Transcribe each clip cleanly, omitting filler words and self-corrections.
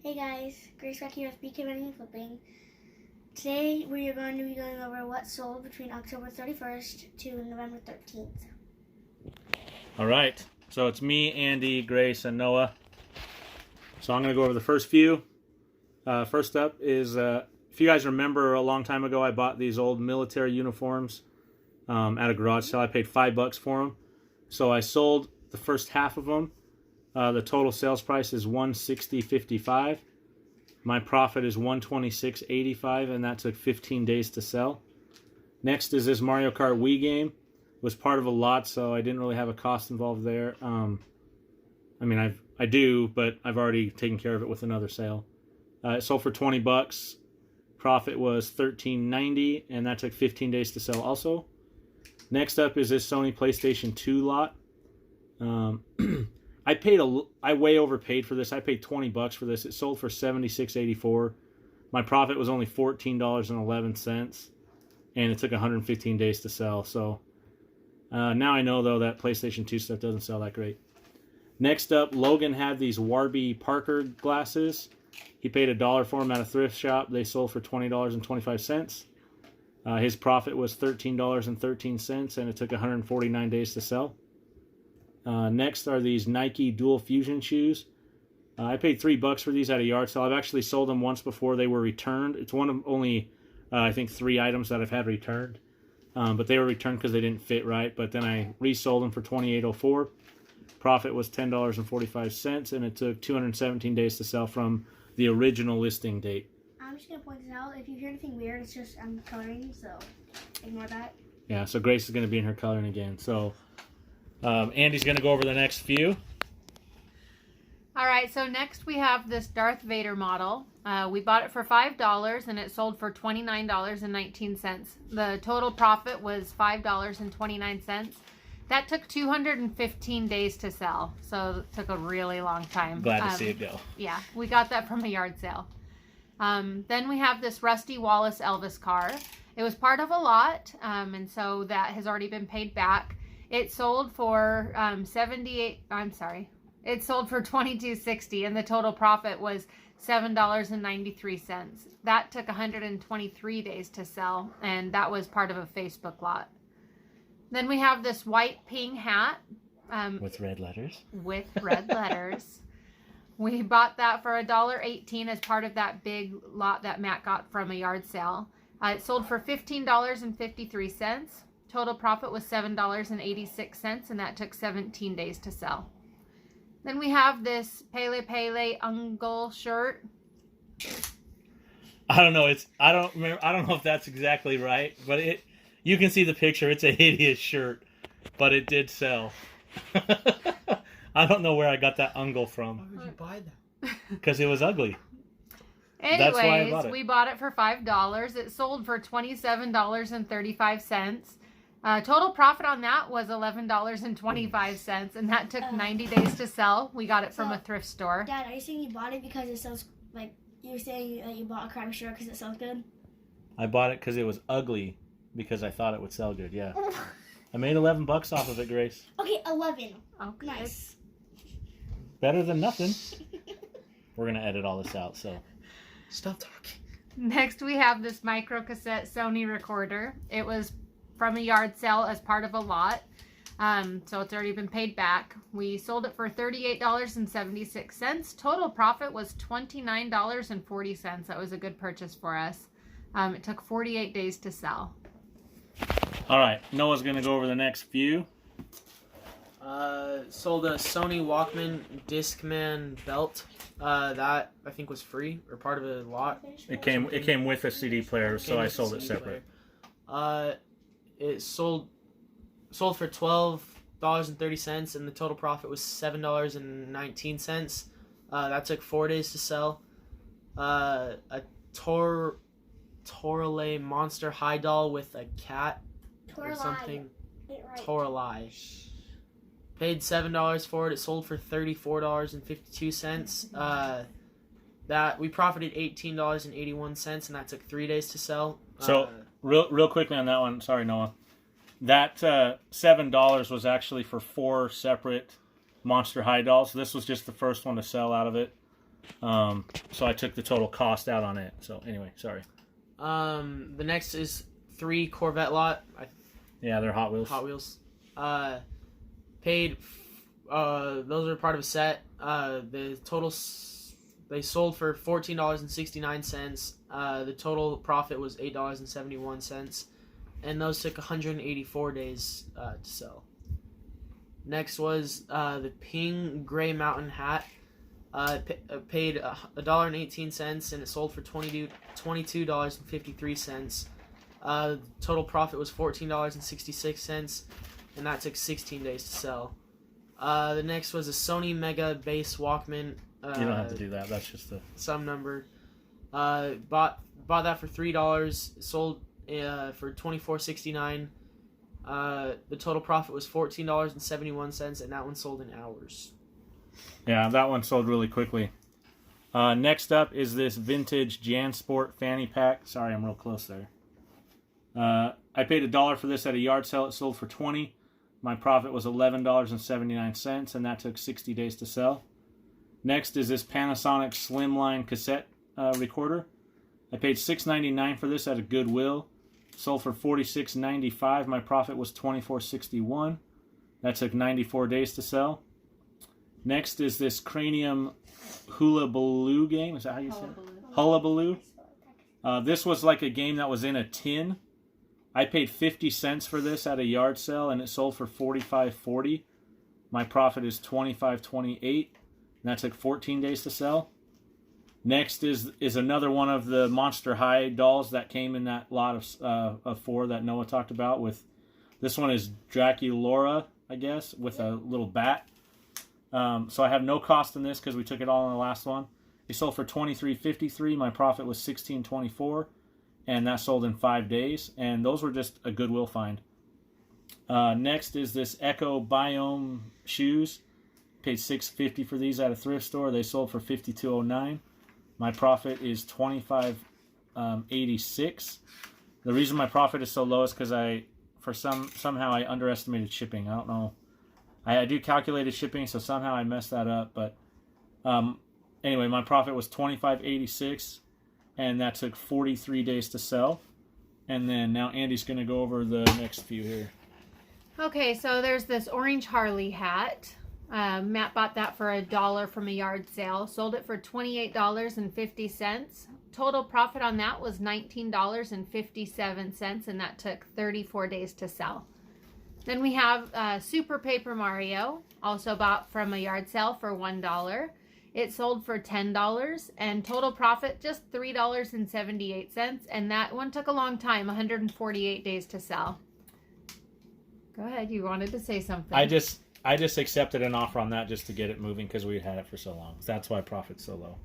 Hey guys, Grace back here with BK Running and Flipping. Today we are going to be going over what sold between October 31st to November 13th. All right, so it's me, Andy, Grace, and Noah. So I'm going to go over the first few. First up is, if you guys remember, a long time ago I bought these old military uniforms at a garage sale. I paid $5 for them. So I sold the first half of them. The total sales price is $160.55. My profit is $126.85, and that took 15 days to sell. Next is this Mario Kart Wii game. It was part of a lot, so I didn't really have a cost involved there. I do, but I've already taken care of it with another sale. It sold for $20. Profit was $13.90, and that took 15 days to sell also. Next up is this Sony PlayStation 2 lot. I way overpaid for this. I paid $20 for this. It sold for $76.84. My profit was only $14.11, and it took 115 days to sell. So now I know, though, that PlayStation 2 stuff doesn't sell that great. Next up, Logan had these Warby Parker glasses. He paid $1 for them at a thrift shop. They sold for $20.25. His profit was $13.13, and it took 149 days to sell. Next are these Nike Dual Fusion shoes. I paid $3 for these at a yard sale. I've actually sold them once before they were returned. It's one of only, I think, 3 items that I've had returned. But they were returned because they didn't fit right. But then I resold them for $28.04. Profit was $10.45, and it took 217 days to sell from the original listing date. I'm just going to point this out. If you hear anything weird, it's just I'm coloring, so ignore that. Yeah, so Grace is going to be in her coloring again. So Andy's going to go over the next few. All right, so next we have this Darth Vader model. We bought it for $5, and it sold for $29.19. The total profit was $5.29. That took 215 days to sell, so it took a really long time. Glad to see it go. Yeah, we got that from a yard sale. Then we have this rusty Wallace Elvis car. It was part of a lot, and so that has already been paid back. It sold for It sold for $22.60, and the total profit was $7.93. That took 123 days to sell, and that was part of a Facebook lot. Then we have this white ping hat. With red letters. With red letters. We bought that for $1.18 as part of that big lot that Matt got from a yard sale. It sold for $15.53. Total profit was $7.86, and that took 17 days to sell. Then we have this Pele Pele Ungle shirt. I don't know. I don't know if that's exactly right, but you can see the picture. It's a hideous shirt, but it did sell. I don't know where I got that ungle from. Why would you buy that? Because it was ugly. Anyways, That's why I bought it. We bought it for $5. It sold for $27.35. Total profit on that was $11.25, and that took 90 days to sell. We got it from a thrift store. Dad, are you saying you bought it because it sells, like, you're saying that you bought a crappy shirt because it sells good? I bought it because it was ugly, because I thought it would sell good, yeah. I made $11 off of it, Grace. Okay, 11. Oh, good. Nice. Better than nothing. We're going to edit all this out, so. Stop talking. Next, we have this micro cassette Sony recorder. It was from a yard sale as part of a lot, so it's already been paid back. We sold it for $38.76. Total profit was $29.40. That was a good purchase for us. It took 48 days to sell. All right, Noah's going to go over the next few. Sold a Sony Walkman Discman belt. That I think was free or part of a lot. It came with a CD player, so I sold it separate. It sold for $12.30, and the total profit was $7.19. That took 4 days to sell. A Torale Monster High doll with a cat or something. Torale. Paid $7 for it. It sold for $34.52. That we profited $18.81, and that took 3 days to sell. So real quickly on that one, sorry Noah, that $7 was actually for 4 separate Monster High dolls. This was just the first one to sell out of it. So I took the total cost out on it. So anyway, sorry. The next is 3 Corvette lot. Yeah, they're Hot Wheels. Hot Wheels. Paid. Those are part of a set. The total. They sold for $14.69. The total profit was $8.71, and those took 184 days to sell. Next was the Ping Gray Mountain hat. Paid $1.18, and it sold for $22.53. Total profit was $14.66, and that took 16 days to sell. The next was a Sony Mega Bass Walkman. You don't have to do that. That's just some number. Bought that for $3. Sold for $24.69. The total profit was $14.71, and that one sold in hours. Yeah, that one sold really quickly. Next up is this vintage JanSport fanny pack. Sorry, I'm real close there. I paid $1 for this at a yard sale. It sold for $20. My profit was $11.79, and that took 60 days to sell. Next is this Panasonic Slimline cassette recorder. I paid $6.99 for this at a Goodwill. Sold for $46.95. My profit was $24.61. That took 94 days to sell. Next is this Cranium Hula Baloo game. Is that how you say it? Hula Baloo. This was like a game that was in a tin. I paid 50 cents for this at a yard sale, and it sold for $45.40. My profit is $25.28. And that took 14 days to sell. Next is another one of the Monster High dolls that came in that lot of 4 that Noah talked about. This one is Draculaura, I guess, with a little bat. So I have no cost in this because we took it all in the last one. It sold for $23.53. My profit was $16.24, and that sold in 5 days. And those were just a Goodwill find. Next is this Echo Biome shoes. Paid $6.50 for these at a thrift store. They sold for $52.09. My profit is $25.86. The reason my profit is so low is because somehow I underestimated shipping. I don't know. I do calculated shipping, so somehow I messed that up. But anyway, my profit was $25.86, and that took 43 days to sell. And then now Andy's going to go over the next few here. Okay, so there's this orange Harley hat. Matt bought that for $1 from a yard sale. Sold it for $28.50. Total profit on that was $19.57, and that took 34 days to sell. Then we have Super Paper Mario, also bought from a yard sale for $1. It sold for $10, and total profit just $3.78, and that one took a long time, 148 days to sell. Go ahead, you wanted to say something. I just accepted an offer on that just to get it moving because we had it for so long. That's why profit's so low.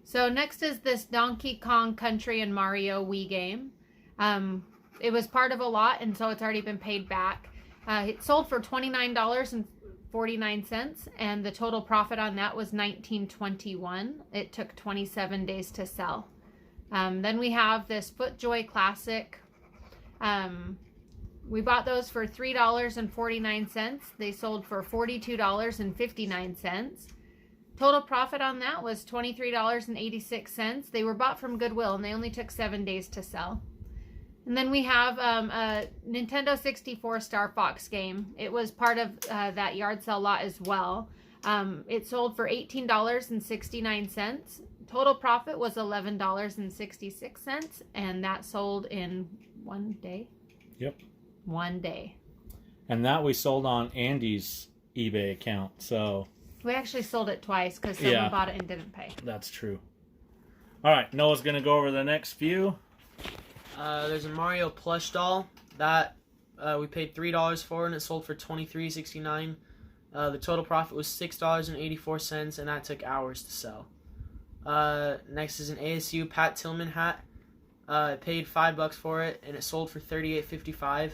So next is this Donkey Kong Country and Mario Wii game. It was part of a lot, and so it's already been paid back. It sold for $29.49, and the total profit on that was $19.21. It took 27 days to sell. Then we have this FootJoy Classic. We bought those for $3.49. They sold for $42.59. Total profit on that was $23.86. They were bought from Goodwill, and they only took 7 days to sell. And then we have a Nintendo 64 Star Fox game. It was part of that yard sale lot as well. It sold for $18.69. Total profit was $11.66, and that sold in 1 day. Yep. 1 day. And that we sold on Andy's eBay account, so... We actually sold it twice because someone bought it and didn't pay. That's true. All right, Noah's going to go over the next few. There's a Mario plush doll that we paid $3 for, and it sold for $23.69. The total profit was $6.84, and that took hours to sell. Next is an ASU Pat Tillman hat. I paid $5 for it, and it sold for $38.55.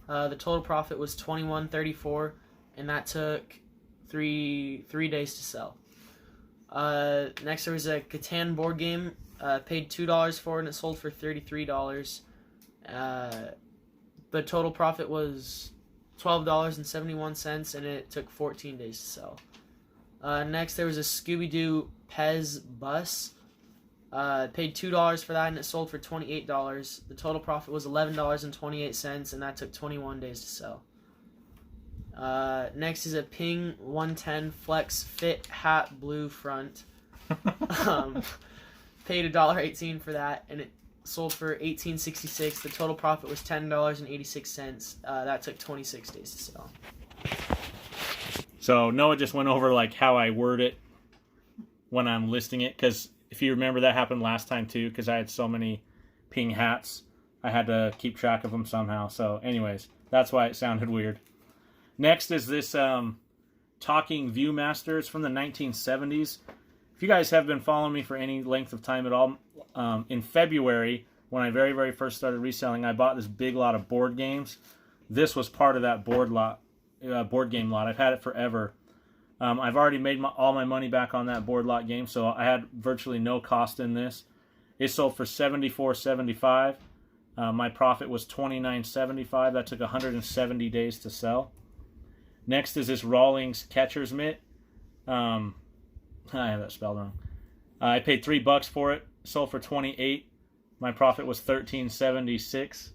The total profit was $21.34, and that took three days to sell. Next there was a Catan board game. Paid $2 for it, and it sold for $33. The total profit was $12.71, and it took 14 days to sell. Next, there was a Scooby-Doo Pez bus. Paid $2 for that, and it sold for $28. The total profit was $11.28, and that took 21 days to sell. Next is a Ping 110 Flex Fit Hat Blue Front. Paid $1.18 for that, and it sold for $18.66. The total profit was $10.86. That took 26 days to sell. So Noah just went over like how I word it when I'm listing it, because if you remember, that happened last time too, because I had so many Ping hats. I had to keep track of them somehow. So anyways, that's why it sounded weird. Next is this Talking Viewmaster. It's from the 1970s. If you guys have been following me for any length of time at all, in February, when I very, very first started reselling, I bought this big lot of board games. This was part of that board game lot. I've had it forever. I've already made all my money back on that board lot game, so I had virtually no cost in this. It sold for $74.75. My profit was $29.75. That took 170 days to sell. Next is this Rawlings catcher's mitt. I have that spelled wrong. I paid $3 for it. Sold for $28. My profit was $13.76,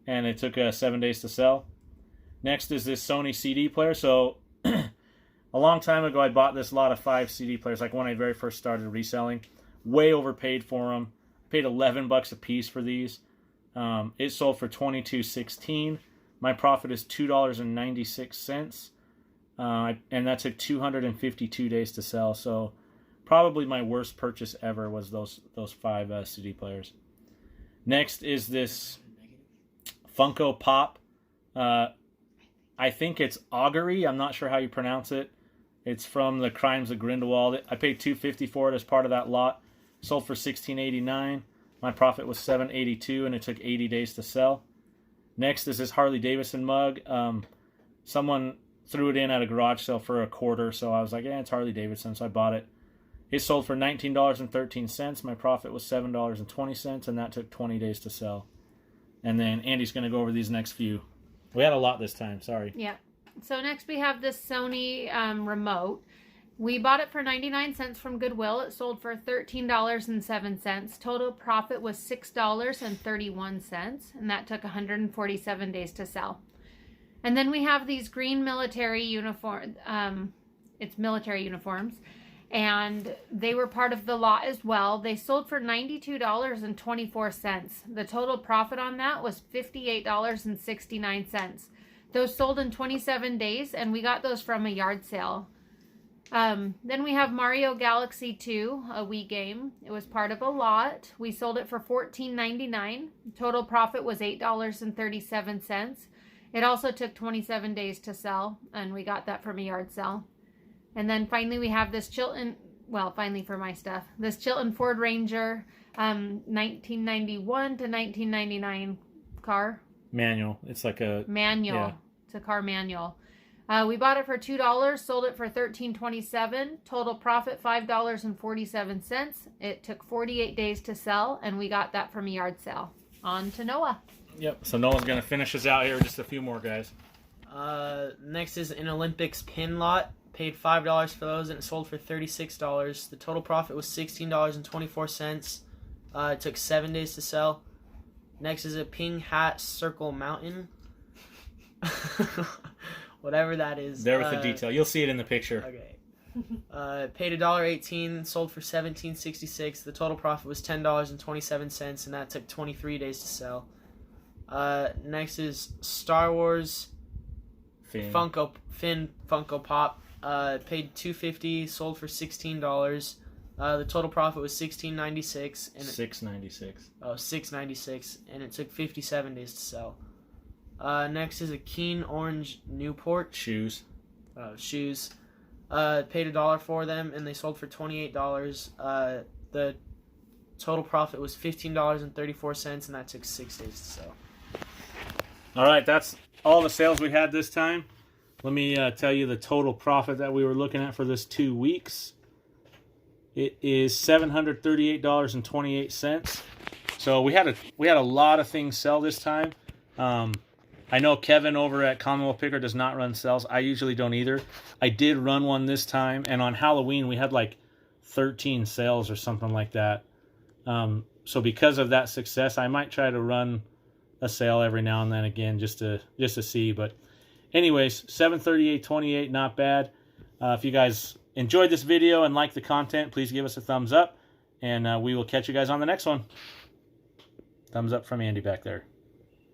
and it took 7 days to sell. Next is this Sony CD player. So a long time ago, I bought this lot of 5 CD players, like when I very first started reselling. Way overpaid for them. Paid $11 a piece for these. It sold for $22.16. My profit is $2.96. And that took 252 days to sell. So probably my worst purchase ever was those 5 CD players. Next is this Funko Pop. I think it's Augury. I'm not sure how you pronounce it. It's from the Crimes of Grindelwald. I paid $2.50 for it as part of that lot. Sold for $16.89. My profit was $7.82, and it took 80 days to sell. Next is this Harley Davidson mug. Someone threw it in at a garage sale for $0.25, so I was like, it's Harley Davidson, so I bought it. It sold for $19.13. My profit was $7.20, and that took 20 days to sell. And then Andy's going to go over these next few. We had a lot this time, sorry. Yeah. So next we have this Sony remote. We bought it for 99 cents from Goodwill. It sold for $13.07. Total profit was $6.31, and that took 147 days to sell. And then we have these green military uniform. It's military uniforms, and they were part of the lot as well. They sold for $92.24. The total profit on that was $58.69. Those sold in 27 days, and we got those from a yard sale. Then we have Mario Galaxy 2, a Wii game. It was part of a lot. We sold it for $14.99. Total profit was $8.37. It also took 27 days to sell, and we got that from a yard sale. And then finally we have this Chilton, well, finally for my stuff, this Chilton Ford Ranger 1991 to 1999 car. Manual. It's like a... Manual. Yeah. It's a car manual. We bought it for $2, sold it for $13.27. Total profit $5.47. It took 48 days to sell, and we got that from a yard sale. On to Noah. Yep, so Noah's going to finish us out here with just a few more, guys. Next is an Olympics pin lot. Paid $5 for those, and it sold for $36. The total profit was $16.24. It took 7 days to sell. Next is a Ping Hat Circle Mountain. Whatever that is. There with the detail. You'll see it in the picture. Okay. Paid $1.18, sold for $17.66. The total profit was $10.27, and that took 23 days to sell. Next is Star Wars Funko Pop. Paid $2.50, sold for $16. The total profit was $16.96 and $6.96. Oh, $6.96, and it took 57 days to sell. Next is a Keen Orange Newport shoes. Shoes. Paid $1 for them, and they sold for $28. The total profit was $15.34, and that took 6 days to sell. All right, that's all the sales we had this time. Let me tell you the total profit that we were looking at for this 2 weeks. It is $738.28. So we had a lot of things sell this time. I know Kevin over at Commonwealth Picker does not run sales. I usually don't either. I did run one this time, and on Halloween we had like 13 sales or something like that. So because of that success, I might try to run a sale every now and then again just to see. But anyways, 738.28, not bad. If you guys enjoyed this video and like the content, please give us a thumbs up, and we will catch you guys on the next one. Thumbs up from Andy back there.